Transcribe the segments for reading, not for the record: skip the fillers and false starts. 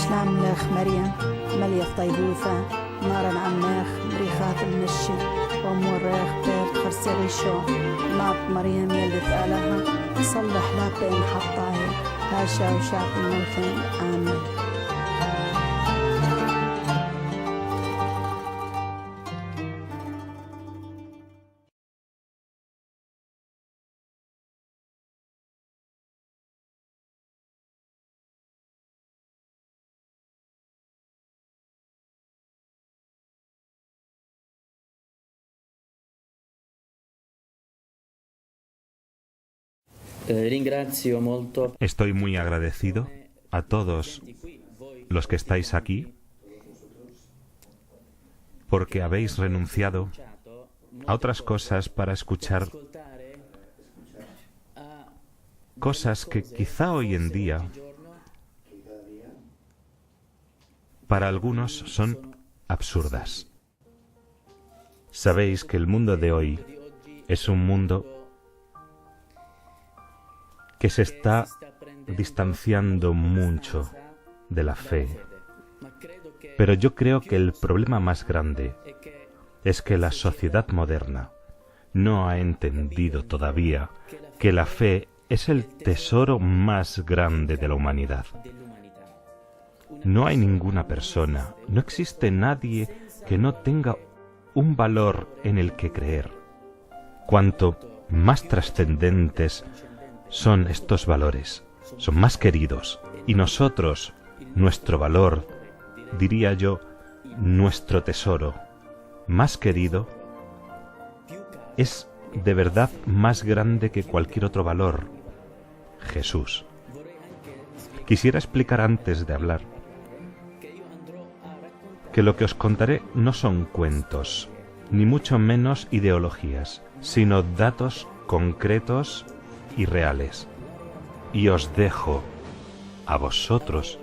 شلام لخ مريم مليخ طيبوثة نارا عماخ مريخات المشي وموريخ بيرت خرسيغي شو ناط مريم يلدت آلها صلح لا بين حطاهي هاشا وشعب الموتين آمين. Estoy muy agradecido a todos los que estáis aquí porque habéis renunciado a otras cosas para escuchar cosas que quizá hoy en día para algunos son absurdas. Sabéis que el mundo de hoy es un mundo que se está distanciando mucho de la fe. Pero yo creo que el problema más grande es que la sociedad moderna no ha entendido todavía que la fe es el tesoro más grande de la humanidad. No hay ninguna persona, no existe nadie que no tenga un valor en el que creer. Cuanto más trascendentes son estos valores, son más queridos, y nosotros, nuestro valor, diría yo, nuestro tesoro, más querido, es de verdad más grande que cualquier otro valor, Jesús. Quisiera explicar antes de hablar que lo que os contaré no son cuentos, ni mucho menos ideologías, sino datos concretos y reales. Y os dejo a vosotros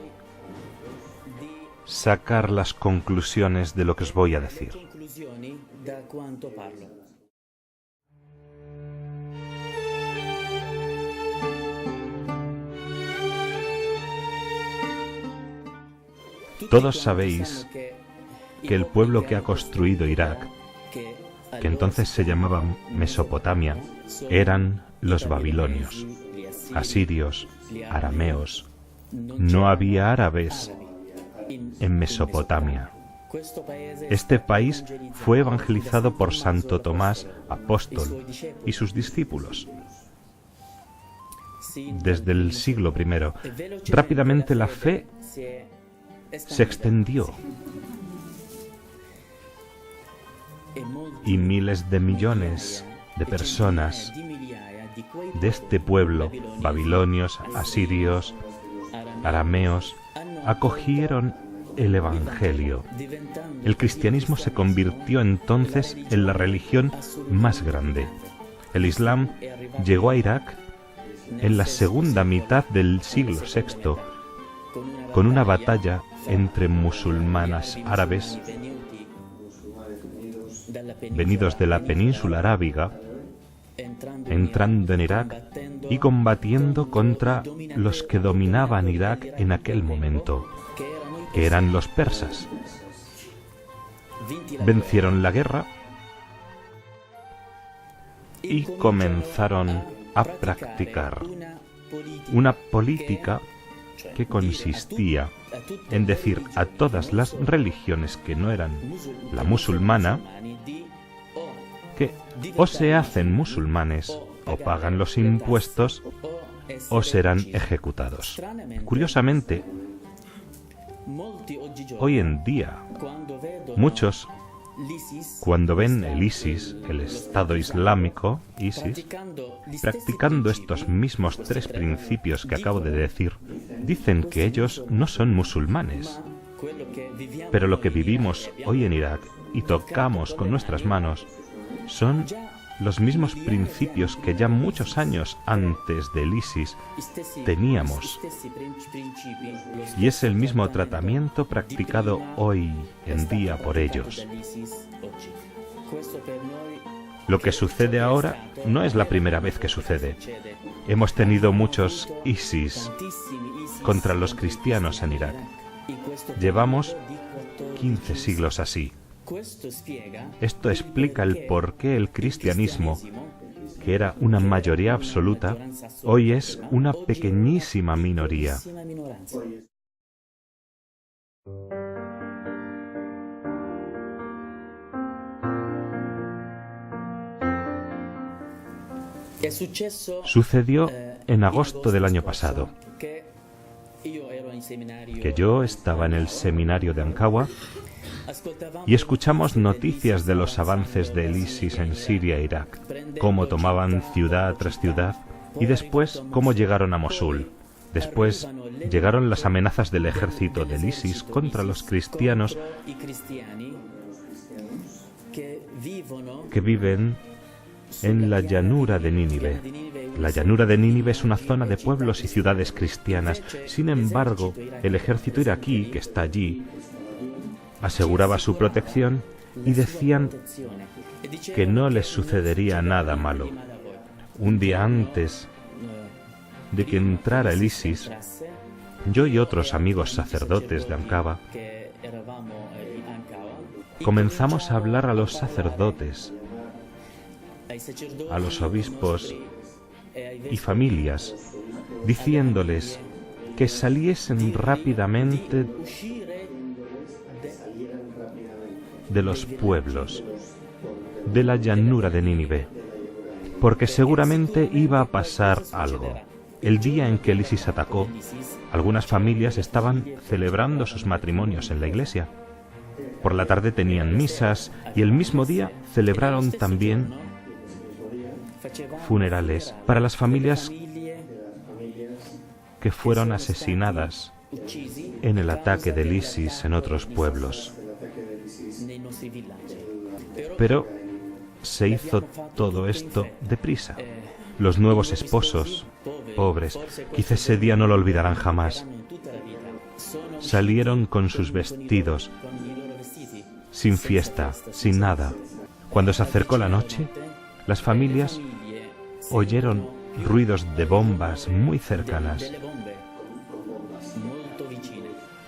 sacar las conclusiones de lo que os voy a decir. Todos sabéis que el pueblo que ha construido Irak, que entonces se llamaba Mesopotamia, eran los babilonios, asirios, arameos. No había árabes en Mesopotamia. Este país fue evangelizado por Santo Tomás, apóstol, y sus discípulos. Desde el siglo I, rápidamente la fe se extendió y miles de millones de personas de este pueblo, babilonios, asirios, arameos, acogieron el Evangelio. El cristianismo se convirtió entonces en la religión más grande. El Islam llegó a Irak en la segunda mitad del siglo VI, con una batalla entre musulmanes árabes venidos de la península arábiga, entrando en Irak y combatiendo contra los que dominaban Irak en aquel momento, que eran los persas. Vencieron la guerra y comenzaron a practicar una política que consistía en decir a todas las religiones que no eran la musulmana que o se hacen musulmanes o pagan los impuestos o serán ejecutados. Curiosamente, hoy en día, muchos, cuando ven el ISIS, el Estado Islámico, ISIS, practicando estos mismos tres principios que acabo de decir, dicen que ellos no son musulmanes. Pero lo que vivimos hoy en Irak y tocamos con nuestras manos son los mismos principios que ya muchos años antes del ISIS teníamos. Y es el mismo tratamiento practicado hoy en día por ellos. Lo que sucede ahora no es la primera vez que sucede. Hemos tenido muchos ISIS contra los cristianos en Irak. Llevamos 15 siglos así. Esto explica el por qué el cristianismo, que era una mayoría absoluta, hoy es una pequeñísima minoría. Sucedió en agosto del año pasado, que yo estaba en el seminario de Ancagua y escuchamos noticias de los avances del ISIS en Siria e Irak, cómo tomaban ciudad tras ciudad y después cómo llegaron a Mosul. Después llegaron las amenazas del ejército del ISIS contra los cristianos que viven en la llanura de Nínive. La llanura de Nínive es una zona de pueblos y ciudades cristianas. Sin embargo, el ejército iraquí que está allí aseguraba su protección y decían que no les sucedería nada malo. Un día antes de que entrara el ISIS, yo y otros amigos sacerdotes de Ancagua comenzamos a hablar a los sacerdotes, a los obispos y familias, diciéndoles que saliesen rápidamente de los pueblos, de la llanura de Nínive, porque seguramente iba a pasar algo. El día en que el ISIS atacó, algunas familias estaban celebrando sus matrimonios en la iglesia. Por la tarde tenían misas y el mismo día celebraron también funerales para las familias que fueron asesinadas en el ataque del ISIS en otros pueblos. Pero se hizo todo esto deprisa. Los nuevos esposos, pobres, quizá ese día no lo olvidarán jamás, salieron con sus vestidos, sin fiesta, sin nada. Cuando se acercó la noche, las familias oyeron ruidos de bombas muy cercanas.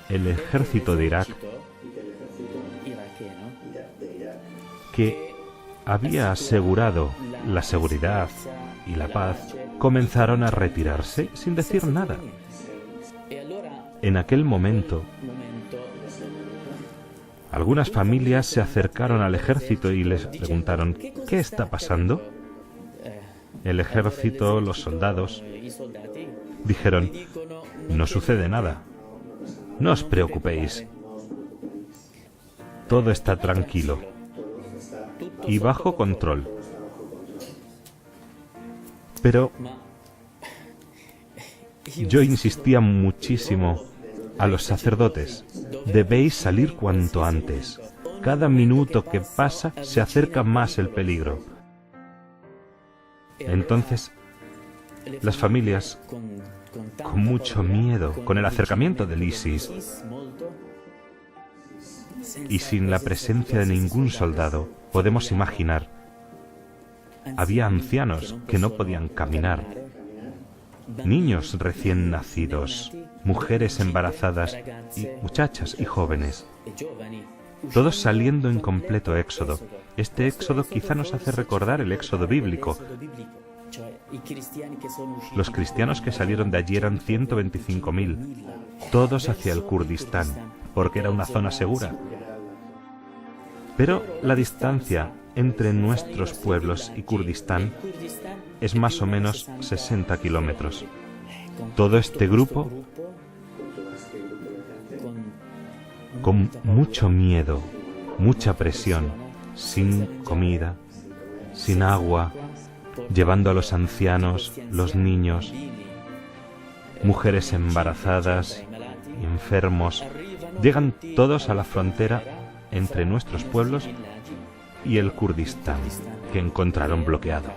El ejército de Irak, que había asegurado la seguridad y la paz, comenzaron a retirarse sin decir nada. En aquel momento, algunas familias se acercaron al ejército y les preguntaron: ¿qué está pasando? El ejército, los soldados, dijeron: no sucede nada, no os preocupéis, todo está tranquilo y bajo control. Pero yo insistía muchísimo a los sacerdotes: debéis salir cuanto antes. Cada minuto que pasa se acerca más el peligro. Entonces, las familias, con mucho miedo, con el acercamiento del ISIS y sin la presencia de ningún soldado, podemos imaginar, había ancianos que no podían caminar, niños recién nacidos, mujeres embarazadas y muchachas y jóvenes, todos saliendo en completo éxodo. Este éxodo quizá nos hace recordar el éxodo bíblico. Los cristianos que salieron de allí eran 125.000, todos hacia el Kurdistán, porque era una zona segura. Pero la distancia entre nuestros pueblos y Kurdistán es más o menos 60 kilómetros. Todo este grupo, con mucho miedo, mucha presión, sin comida, sin agua, llevando a los ancianos, los niños, mujeres embarazadas y enfermos, llegan todos a la frontera entre nuestros pueblos y el Kurdistán, que encontraron bloqueado.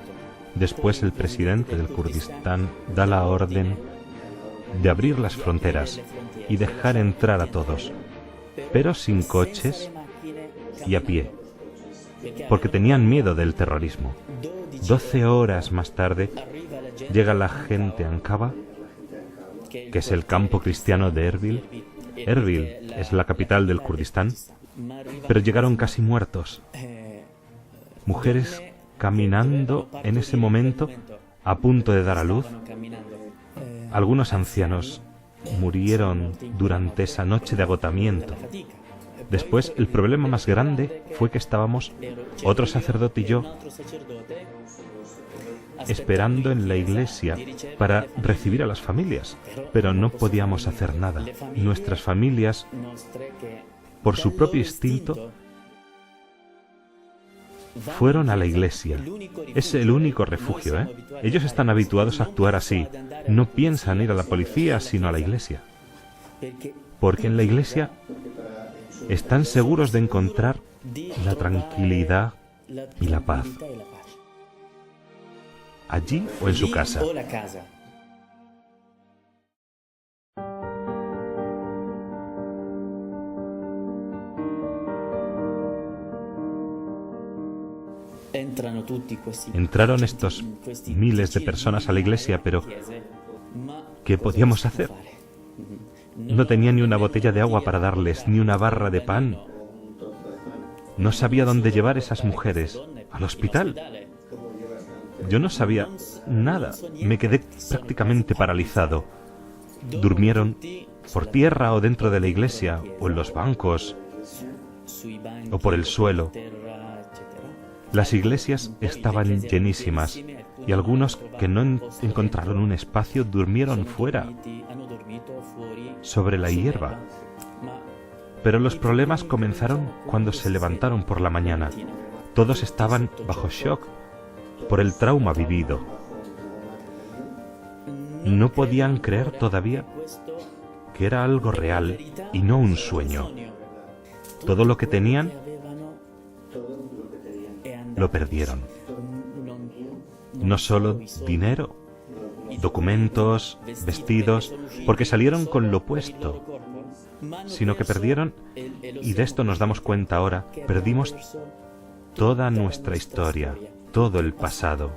Después el presidente del Kurdistán da la orden de abrir las fronteras y dejar entrar a todos, pero sin coches y a pie, porque tenían miedo del terrorismo. 12 horas más tarde llega la gente a Ancagua, que es el campo cristiano de Erbil, Erbil es la capital del Kurdistán, pero llegaron casi muertos. Mujeres caminando en ese momento a punto de dar a luz. Algunos ancianos murieron durante esa noche de agotamiento. Después, el problema más grande fue que estábamos, otro sacerdote y yo, esperando en la iglesia para recibir a las familias, pero no podíamos hacer nada. Nuestras familias, por su propio instinto, fueron a la iglesia. Es el único refugio, ¿eh? Ellos están habituados a actuar así. No piensan ir a la policía, sino a la iglesia. Porque en la iglesia están seguros de encontrar la tranquilidad y la paz. Allí o en su casa. Entraron estos miles de personas a la iglesia, pero ¿qué podíamos hacer? No tenía ni una botella de agua para darles, ni una barra de pan. No sabía dónde llevar esas mujeres. ¿Al hospital? Yo no sabía nada. Me quedé prácticamente paralizado. Durmieron por tierra o dentro de la iglesia, o en los bancos, o por el suelo. Las iglesias estaban llenísimas y algunos que no encontraron un espacio durmieron fuera, sobre la hierba. Pero los problemas comenzaron cuando se levantaron por la mañana. Todos estaban bajo shock por el trauma vivido. No podían creer todavía que era algo real y no un sueño. Todo lo que tenían lo perdieron. No solo dinero, documentos, vestidos, porque salieron con lo puesto, sino que perdieron, y de esto nos damos cuenta ahora, perdimos toda nuestra historia, todo el pasado,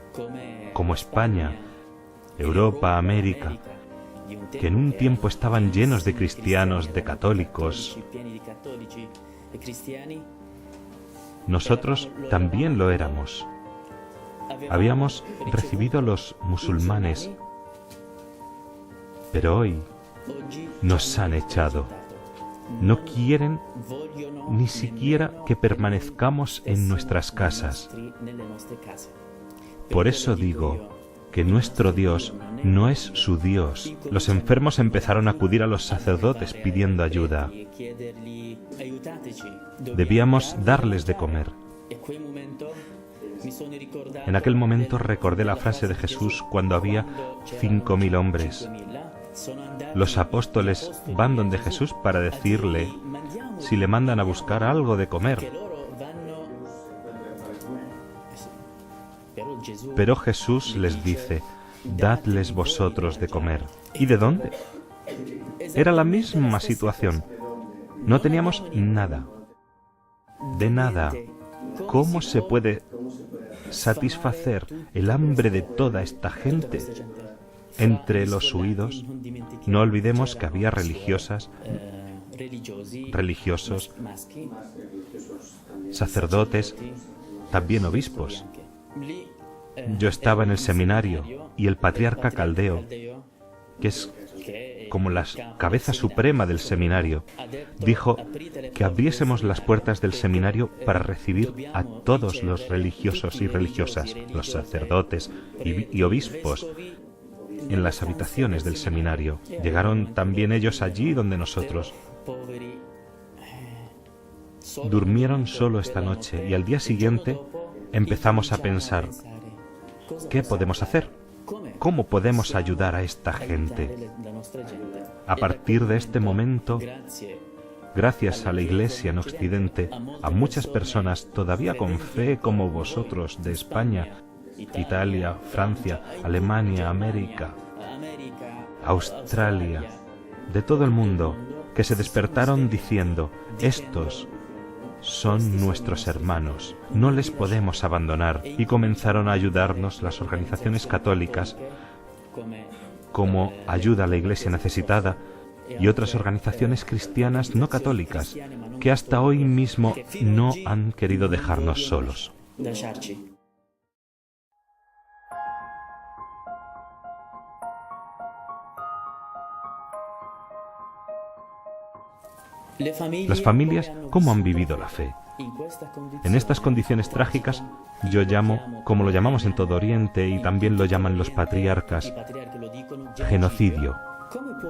como España, Europa, América, que en un tiempo estaban llenos de cristianos, de católicos. Nosotros también lo éramos. Habíamos recibido a los musulmanes, pero hoy nos han echado. No quieren ni siquiera que permanezcamos en nuestras casas. Por eso digo que nuestro Dios no es su Dios. Los enfermos empezaron a acudir a los sacerdotes pidiendo ayuda. Debíamos darles de comer. En aquel momento recordé la frase de Jesús cuando había 5.000 hombres. Los apóstoles van donde Jesús para decirle si le mandan a buscar algo de comer. Pero Jesús les dice, dadles vosotros de comer. ¿Y de dónde? Era la misma situación. No teníamos nada. De nada. ¿Cómo se puede satisfacer el hambre de toda esta gente? Entre los huidos, no olvidemos que había religiosos, sacerdotes, también obispos. Yo estaba en el seminario y el patriarca Caldeo, que es como la cabeza suprema del seminario, dijo que abriésemos las puertas del seminario para recibir a todos los religiosos y religiosas, los sacerdotes y obispos, en las habitaciones del seminario. Llegaron también ellos allí donde nosotros. Durmieron solo esta noche y al día siguiente empezamos a pensar, ¿qué podemos hacer? ¿Cómo podemos ayudar a esta gente? A partir de este momento, gracias a la Iglesia en Occidente, a muchas personas todavía con fe como vosotros de España, Italia, Francia, Alemania, América, Australia, de todo el mundo, que se despertaron diciendo, estos son nuestros hermanos, no les podemos abandonar, y comenzaron a ayudarnos las organizaciones católicas como ayuda a la Iglesia necesitada, y otras organizaciones cristianas no católicas que hasta hoy mismo no han querido dejarnos solos. Las familias, ¿cómo han vivido la fe? En estas condiciones trágicas, yo llamo, como lo llamamos en todo Oriente y también lo llaman los patriarcas, genocidio.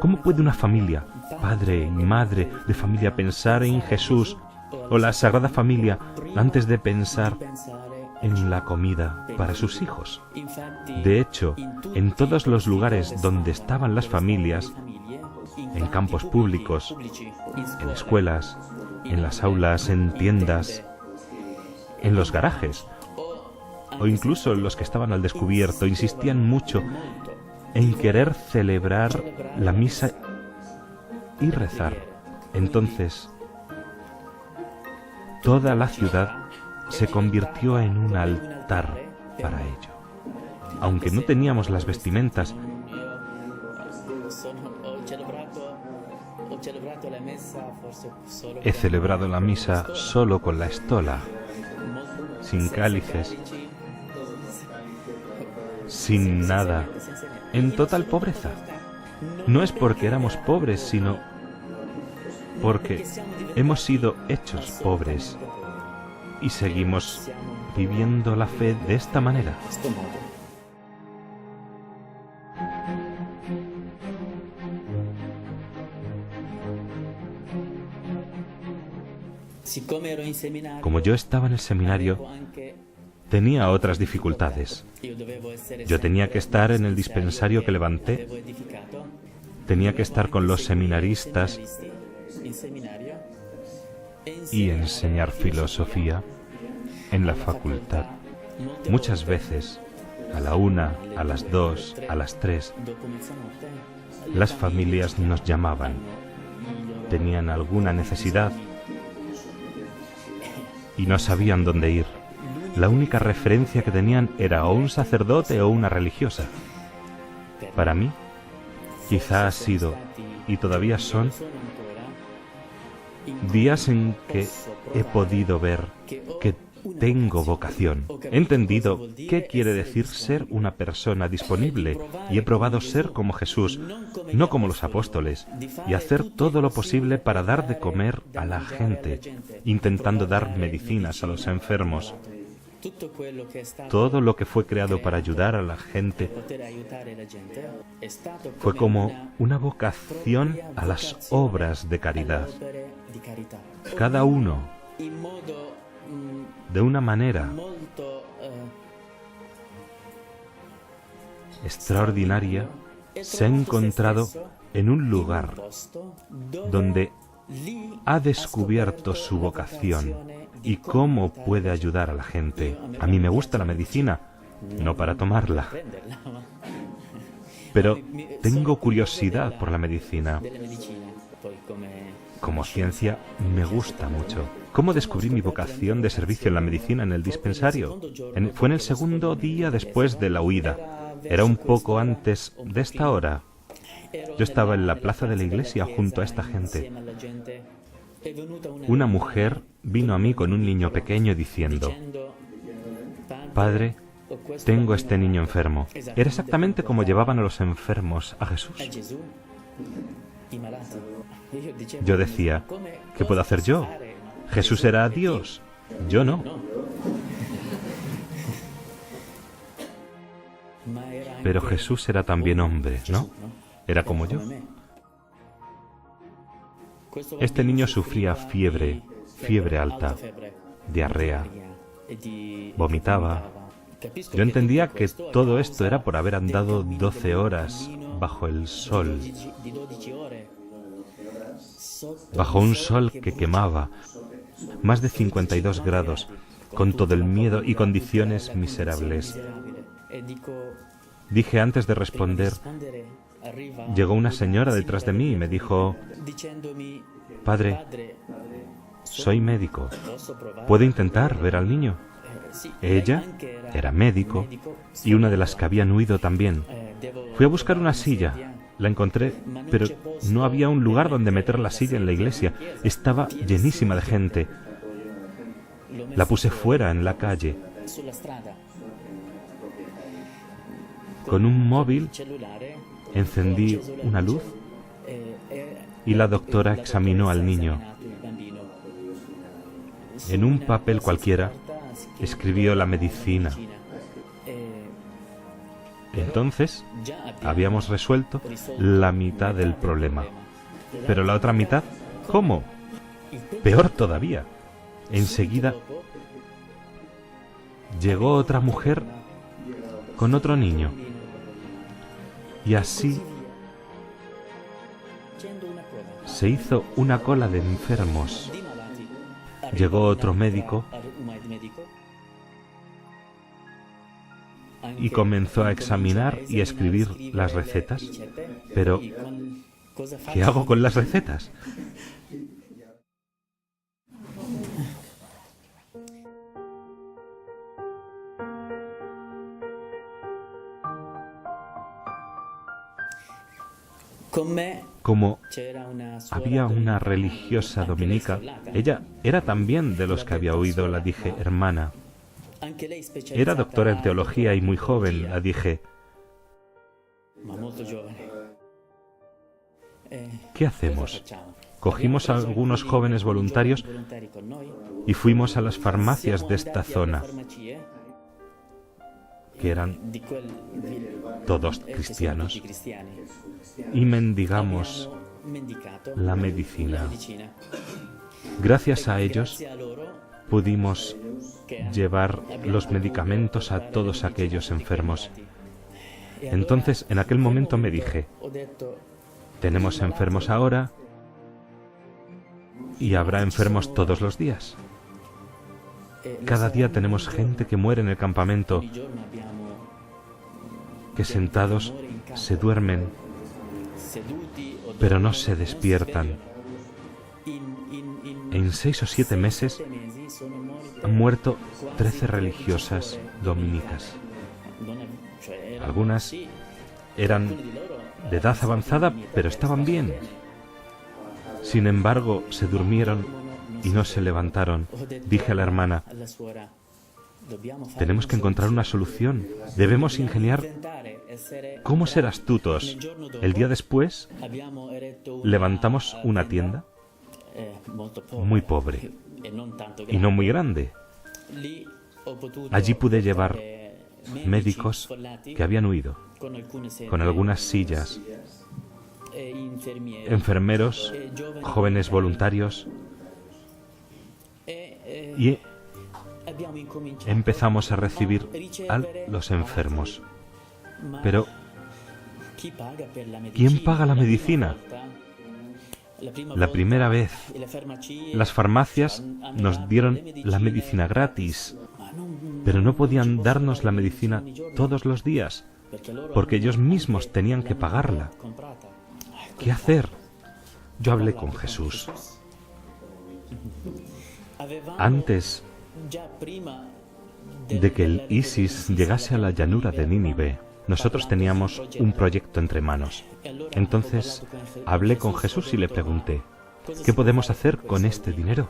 ¿Cómo puede una familia, padre y madre de familia, pensar en Jesús o la Sagrada Familia antes de pensar en la comida para sus hijos? De hecho, en todos los lugares donde estaban las familias, en campos públicos, en escuelas, en las aulas, en tiendas, en los garajes, o incluso en los que estaban al descubierto, insistían mucho en querer celebrar la misa y rezar. Entonces, toda la ciudad se convirtió en un altar para ello. Aunque no teníamos las vestimentas, he celebrado la misa solo con la estola, sin cálices, sin nada, en total pobreza. No es porque éramos pobres, sino porque hemos sido hechos pobres y seguimos viviendo la fe de esta manera. Como yo estaba en el seminario, tenía otras dificultades. Yo tenía que estar en el dispensario que levanté, tenía que estar con los seminaristas y enseñar filosofía en la facultad. Muchas veces, a la 1, a las 2, a las 3, las familias nos llamaban. Tenían alguna necesidad y no sabían dónde ir. La única referencia que tenían era o un sacerdote o una religiosa. Para mí, quizá ha sido, y todavía son, días en que he podido ver que tengo vocación. He entendido qué quiere decir ser una persona disponible y he probado ser como Jesús, no como los apóstoles, y hacer todo lo posible para dar de comer a la gente, intentando dar medicinas a los enfermos. Todo lo que fue creado para ayudar a la gente fue como una vocación a las obras de caridad. Cada uno, de una manera extraordinaria, se ha encontrado en un lugar donde ha descubierto su vocación y cómo puede ayudar a la gente. A mí me gusta la medicina, no para tomarla, pero tengo curiosidad por la medicina. Como ciencia me gusta mucho. ¿Cómo descubrí mi vocación de servicio en la medicina en el dispensario? Fue en el segundo día después de la huida. Era un poco antes de esta hora. Yo estaba en la plaza de la iglesia junto a esta gente. Una mujer vino a mí con un niño pequeño diciendo: «Padre, tengo este niño enfermo». Era exactamente como llevaban a los enfermos a Jesús. Yo decía: ¿qué puedo hacer yo? Jesús era Dios, yo no. Pero Jesús era también hombre, ¿no? Era como yo. Este niño sufría fiebre alta, diarrea, vomitaba. Yo entendía que todo esto era por haber andado 12 horas bajo el sol, bajo un sol que quemaba, más de 52 grados, con todo el miedo y condiciones miserables. Dije antes de responder, llegó una señora detrás de mí y me dijo: «Padre, soy médico, ¿puedo intentar ver al niño?». Ella era médico y una de las que habían huido también. Fui a buscar una silla, La encontré, pero no había un lugar donde meter la silla en la iglesia. Estaba llenísima de gente. La puse fuera, en la calle. Con un móvil encendí una luz y la doctora examinó al niño. En un papel cualquiera escribió la medicina. Entonces habíamos resuelto la mitad del problema. Pero la otra mitad, ¿cómo? Peor todavía. Enseguida llegó otra mujer con otro niño. Y así se hizo una cola de enfermos. Llegó otro médico y comenzó a examinar y a escribir las recetas. Pero, ¿qué hago con las recetas? Como había una religiosa dominica, ella era también de los que había oído, la dije, hermana. Era doctora en teología y muy joven, la dije. ¿Qué hacemos? Cogimos a algunos jóvenes voluntarios y fuimos a las farmacias de esta zona, que eran todos cristianos, y mendigamos la medicina. Gracias a ellos pudimos llevar los medicamentos a todos aquellos enfermos. Entonces, en aquel momento me dije, tenemos enfermos ahora y habrá enfermos todos los días. Cada día tenemos gente que muere en el campamento, que sentados se duermen, pero no se despiertan. En 6 o 7 meses han muerto 13 religiosas dominicas. Algunas eran de edad avanzada, pero estaban bien. Sin embargo, se durmieron y no se levantaron. Dije a la hermana, tenemos que encontrar una solución. Debemos ingeniar cómo ser astutos. El día después levantamos una tienda muy pobre y no muy grande. Allí pude llevar médicos que habían huido, con algunas sillas, enfermeros, jóvenes voluntarios, y empezamos a recibir a los enfermos. Pero, ¿quién paga la medicina? La primera vez, las farmacias nos dieron la medicina gratis, pero no podían darnos la medicina todos los días, porque ellos mismos tenían que pagarla. ¿Qué hacer? Yo hablé con Jesús. Antes de que el ISIS llegase a la llanura de Nínive, nosotros teníamos un proyecto entre manos. Entonces hablé con Jesús y le pregunté, ¿qué podemos hacer con este dinero?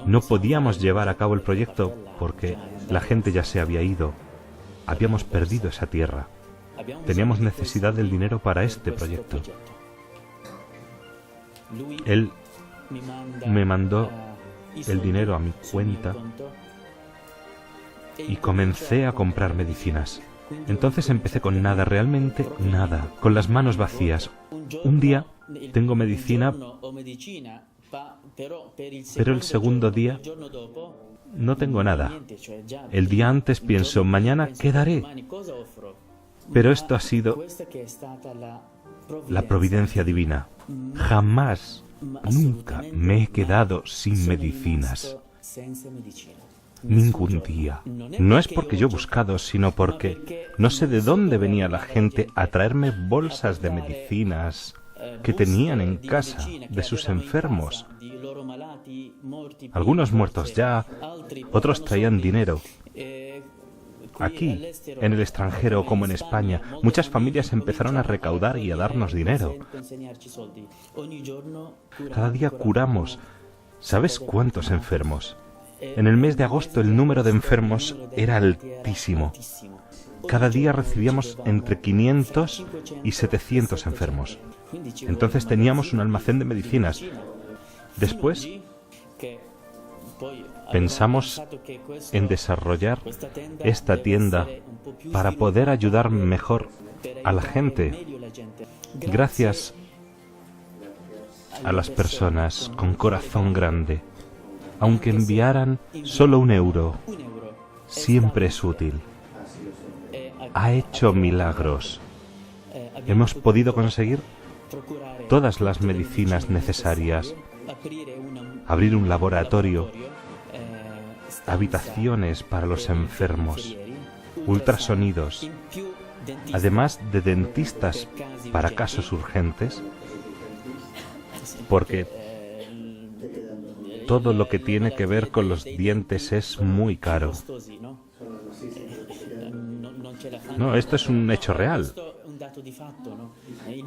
No podíamos llevar a cabo el proyecto porque la gente ya se había ido. Habíamos perdido esa tierra. Teníamos necesidad del dinero para este proyecto. Él me mandó el dinero a mi cuenta y comencé a comprar medicinas. Entonces empecé con nada, realmente nada, con las manos vacías. Un día tengo medicina, pero el segundo día no tengo nada. El día antes pienso, mañana ¿qué daré? Pero esto ha sido la providencia divina. Jamás, nunca me he quedado sin medicinas. Ningún día. No es porque yo he buscado, sino porque no sé de dónde venía la gente a traerme bolsas de medicinas que tenían en casa de sus enfermos. Algunos muertos ya, otros traían dinero. Aquí, en el extranjero como en España, muchas familias empezaron a recaudar y a darnos dinero. Cada día curamos. ¿Sabes cuántos enfermos? En el mes de agosto el número de enfermos era altísimo. Cada día recibíamos entre 500 y 700 enfermos. Entonces teníamos un almacén de medicinas. Después pensamos en desarrollar esta tienda para poder ayudar mejor a la gente. Gracias a las personas con corazón grande, aunque enviaran solo €1, siempre es útil. Ha hecho milagros. Hemos podido conseguir todas las medicinas necesarias, abrir un laboratorio, habitaciones para los enfermos, ultrasonidos, además de dentistas para casos urgentes, porque todo lo que tiene que ver con los dientes es muy caro. No, esto es un hecho real.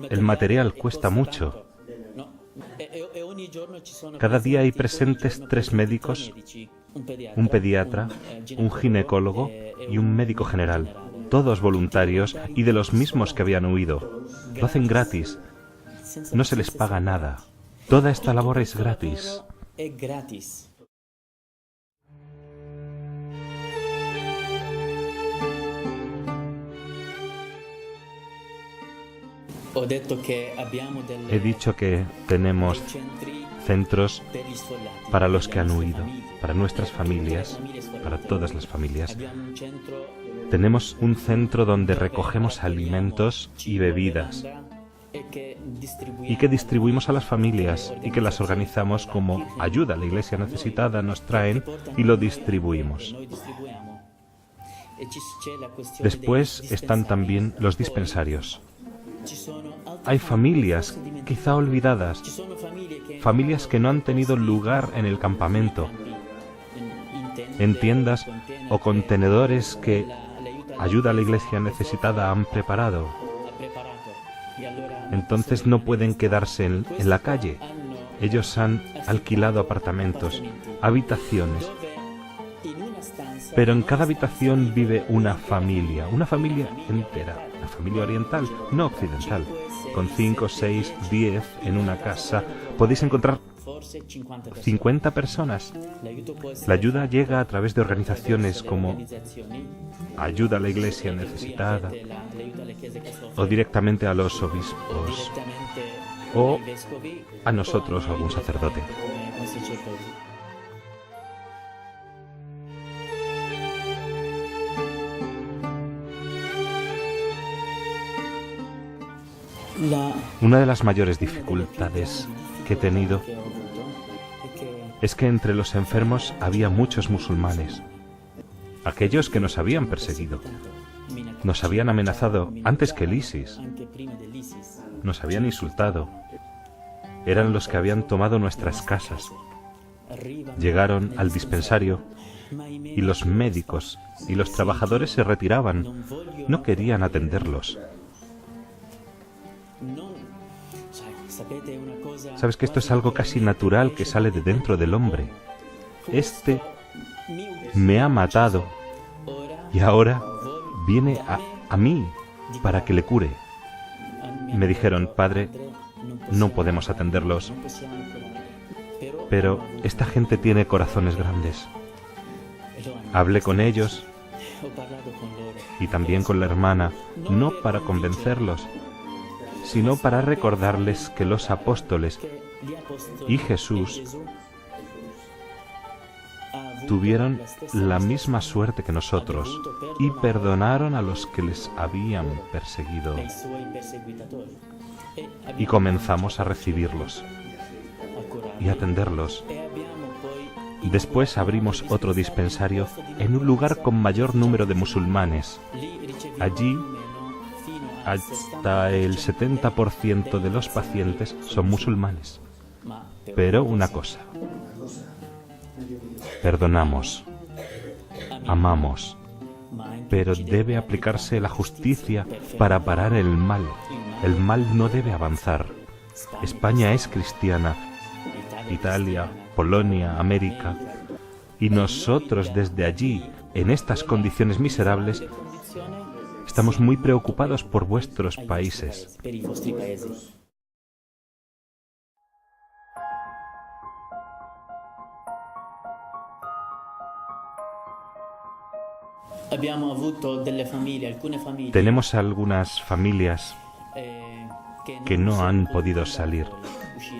El material cuesta mucho. Cada día hay presentes 3 médicos, un pediatra, un ginecólogo y un médico general, todos voluntarios y de los mismos que habían huido. Lo hacen gratis. No se les paga nada. Toda esta labor es gratis. He dicho que tenemos centros para los que han huido, para nuestras familias, para todas las familias. Tenemos un centro donde recogemos alimentos y bebidas y que distribuimos a las familias y que las organizamos como ayuda a la iglesia necesitada, nos traen y lo distribuimos. Después están también los dispensarios. Hay familias quizá olvidadas, familias que no han tenido lugar en el campamento, en tiendas o contenedores que ayuda a la iglesia necesitada han preparado. Entonces no pueden quedarse en la calle. Ellos han alquilado apartamentos, habitaciones. Pero en cada habitación vive una familia entera, una familia oriental, no occidental. Con 5, 6, 10 en una casa podéis encontrar 50 personas. La ayuda llega a través de organizaciones como Ayuda a la Iglesia Necesitada o directamente a los obispos o a nosotros, algún sacerdote. Una de las mayores dificultades que he tenido es que entre los enfermos había muchos musulmanes, aquellos que nos habían perseguido, nos habían amenazado antes que el ISIS, nos habían insultado, eran los que habían tomado nuestras casas, llegaron al dispensario y los médicos y los trabajadores se retiraban, no querían atenderlos. Sabes que esto es algo casi natural que sale de dentro del hombre. Este me ha matado y ahora viene a mí para que le cure. Me dijeron, padre, no podemos atenderlos, pero esta gente tiene corazones grandes. Hablé con ellos y también con la hermana, no para convencerlos, sino para recordarles que los apóstoles y Jesús tuvieron la misma suerte que nosotros y perdonaron a los que les habían perseguido. Y comenzamos a recibirlos y atenderlos. Después abrimos otro dispensario en un lugar con mayor número de musulmanes. Allí hasta el 70% de los pacientes son musulmanes. Pero una cosa, perdonamos, amamos, pero debe aplicarse la justicia para parar el mal. El mal no debe avanzar. España es cristiana, Italia, Polonia, América, y nosotros desde allí, en estas condiciones miserables, estamos muy preocupados por vuestros países. Tenemos algunas familias que no han podido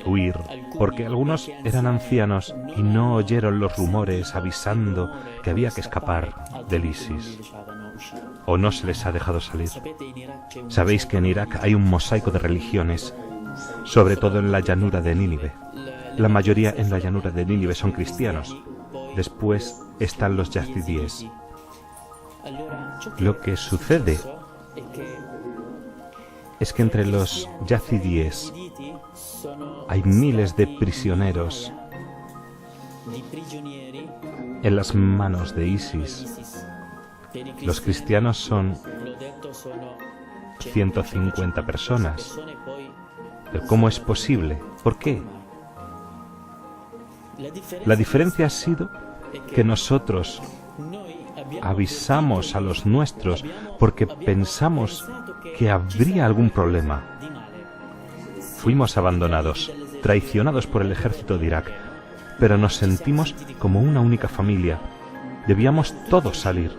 huir, porque algunos eran ancianos y no oyeron los rumores avisando que había que escapar del ISIS, o no se les ha dejado salir. Sabéis que en Irak hay un mosaico de religiones, sobre todo en la llanura de Nínive. La mayoría en la llanura de Nínive son cristianos. Después están los yazidíes. Lo que sucede es que entre los yazidíes hay miles de prisioneros en las manos de ISIS. Los cristianos son 150 personas. ¿Pero cómo es posible? ¿Por qué? La diferencia ha sido que nosotros avisamos a los nuestros porque pensamos que habría algún problema. Fuimos abandonados, traicionados por el ejército de Irak, pero nos sentimos como una única familia. Debíamos todos salir.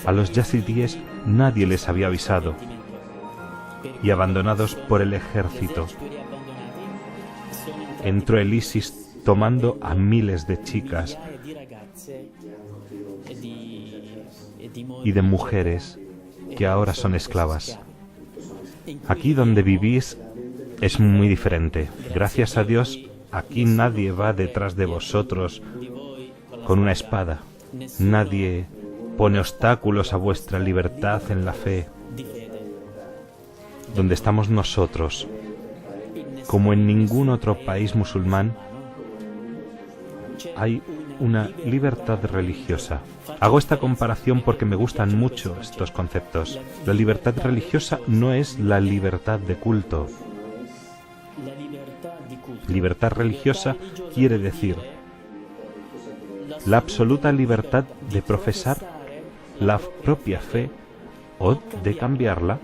A los yazidíes nadie les había avisado. Y abandonados por el ejército, entró el ISIS tomando a miles de chicas y de mujeres que ahora son esclavas. Aquí donde vivís es muy diferente. Gracias a Dios, aquí nadie va detrás de vosotros con una espada. Nadie pone obstáculos a vuestra libertad en la fe. Donde estamos nosotros, como en ningún otro país musulmán, hay una libertad religiosa. Hago esta comparación porque me gustan mucho estos conceptos. La libertad religiosa no es la libertad de culto. Libertad religiosa quiere decir la absoluta libertad de profesar la propia fe o de cambiarla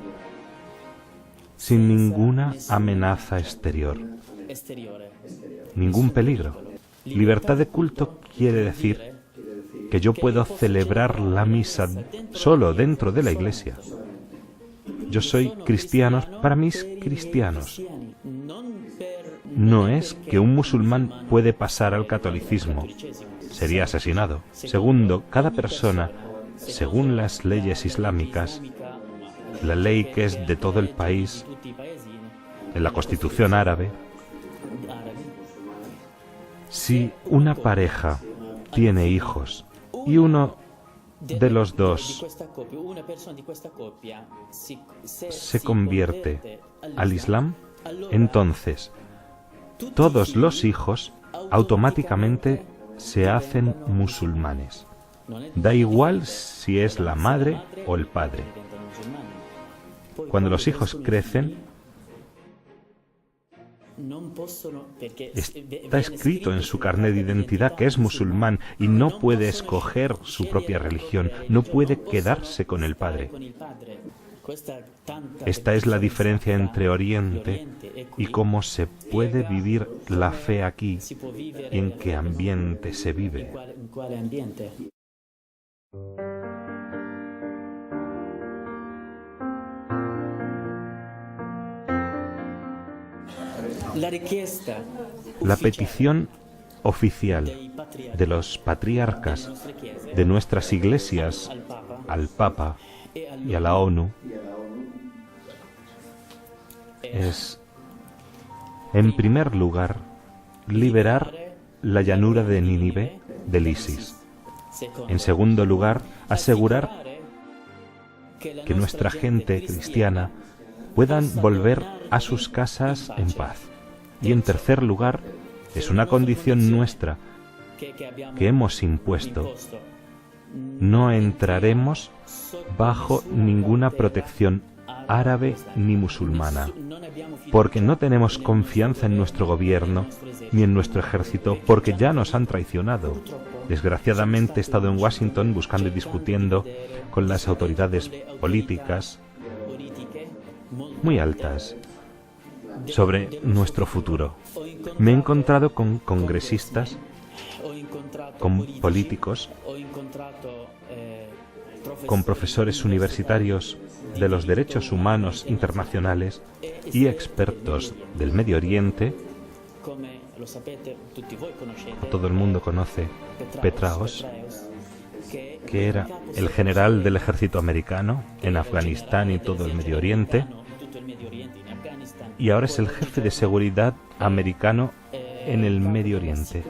sin ninguna amenaza exterior, ningún peligro. Libertad de culto quiere decir que yo puedo celebrar la misa solo dentro de la iglesia. Yo soy cristiano para mis cristianos. No es que un musulmán puede pasar al catolicismo. Sería asesinado. Segundo, cada persona, según las leyes islámicas, la ley que es de todo el país, en la Constitución árabe, si una pareja tiene hijos y uno de los dos se convierte al Islam, entonces todos los hijos automáticamente se hacen musulmanes. Da igual si es la madre o el padre. Cuando los hijos crecen, está escrito en su carnet de identidad que es musulmán y no puede escoger su propia religión, no puede quedarse con el padre. Esta es la diferencia entre Oriente y cómo se puede vivir la fe aquí y en qué ambiente se vive. La petición oficial de los patriarcas de nuestras iglesias al Papa y a la ONU es, en primer lugar, liberar la llanura de Nínive del ISIS. En segundo lugar, asegurar que nuestra gente cristiana puedan volver a sus casas en paz. Y en tercer lugar, es una condición nuestra que hemos impuesto no entraremos bajo ninguna protección árabe ni musulmana, porque no tenemos confianza en nuestro gobierno ni en nuestro ejército, porque ya nos han traicionado. Desgraciadamente he estado en Washington buscando y discutiendo con las autoridades políticas muy altas sobre nuestro futuro. Me he encontrado con congresistas, con políticos, con profesores universitarios de los derechos humanos internacionales y expertos del Medio Oriente. Todo el mundo conoce Petraeus, que era el general del ejército americano en Afganistán y todo el Medio Oriente, y ahora es el jefe de seguridad americano en el Medio Oriente.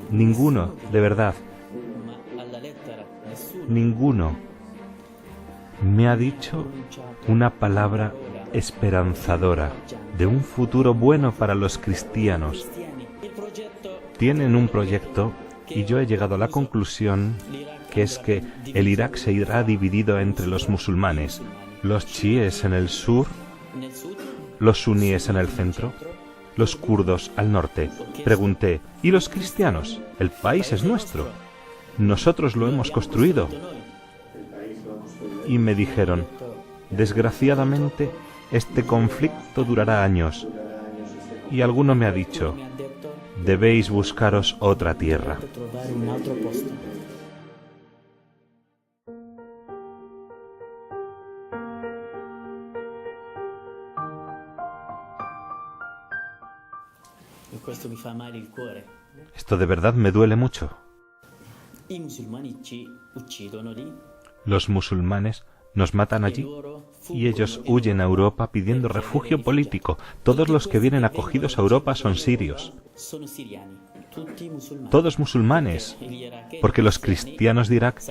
Ninguno, de verdad, ninguno me ha dicho una palabra esperanzadora de un futuro bueno para los cristianos. Tienen un proyecto y yo he llegado a la conclusión que es que el Irak se irá dividido entre los musulmanes, los chiíes en el sur, los suníes en el centro, los kurdos al norte. Pregunté, ¿y los cristianos? El país es nuestro. Nosotros lo hemos construido. Y me dijeron, desgraciadamente, este conflicto durará años. Y alguno me ha dicho, debéis buscaros otra tierra. Esto de verdad me duele mucho. Los musulmanes nos matan allí y ellos huyen a Europa pidiendo refugio político. Todos los que vienen acogidos a Europa son sirios. Todos musulmanes, porque los cristianos de Irak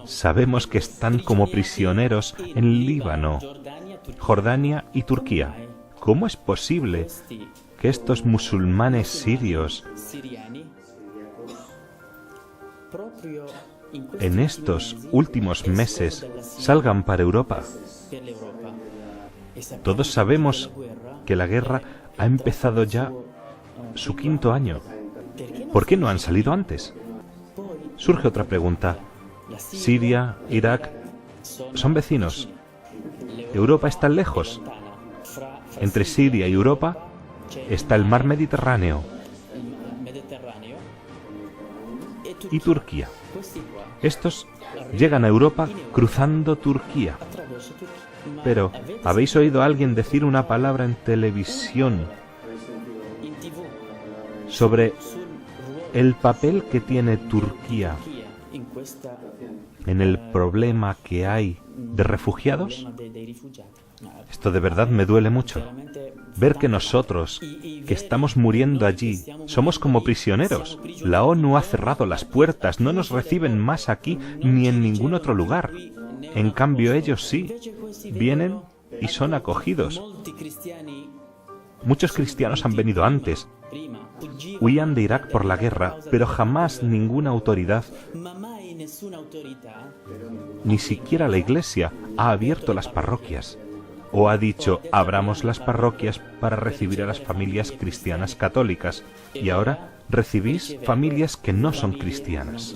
sabemos que están como prisioneros en Líbano, Jordania y Turquía. ¿Cómo es posible que estos musulmanes sirios en estos últimos meses salgan para Europa? Todos sabemos que la guerra ha empezado ya su 5.º año. ¿Por qué no han salido antes? Surge otra pregunta. Siria, Irak, son vecinos. ¿Europa está lejos? Entre Siria y Europa está el mar Mediterráneo y Turquía. Estos llegan a Europa cruzando Turquía. Pero, ¿habéis oído a alguien decir una palabra en televisión sobre el papel que tiene Turquía en el problema que hay de refugiados? Esto de verdad me duele mucho. Ver que nosotros, que estamos muriendo allí, somos como prisioneros. La ONU ha cerrado las puertas, no nos reciben más aquí ni en ningún otro lugar. En cambio ellos sí, vienen y son acogidos. Muchos cristianos han venido antes, huían de Irak por la guerra, pero jamás ninguna autoridad, ni siquiera la Iglesia, ha abierto las parroquias o ha dicho, abramos las parroquias para recibir a las familias cristianas católicas, y ahora recibís familias que no son cristianas.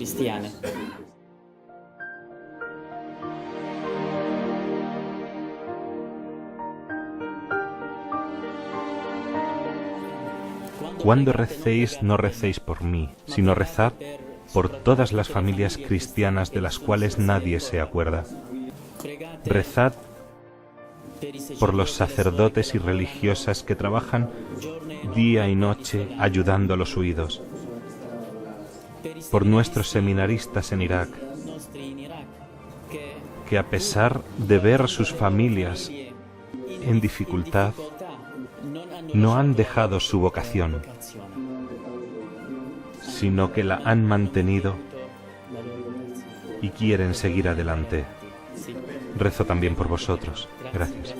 Cuando recéis, no recéis por mí, sino rezad por todas las familias cristianas de las cuales nadie se acuerda. Rezad por los sacerdotes y religiosas que trabajan día y noche ayudando a los huidos, por nuestros seminaristas en Irak, que a pesar de ver sus familias en dificultad, no han dejado su vocación, sino que la han mantenido y quieren seguir adelante. Rezo también por vosotros. Gracias.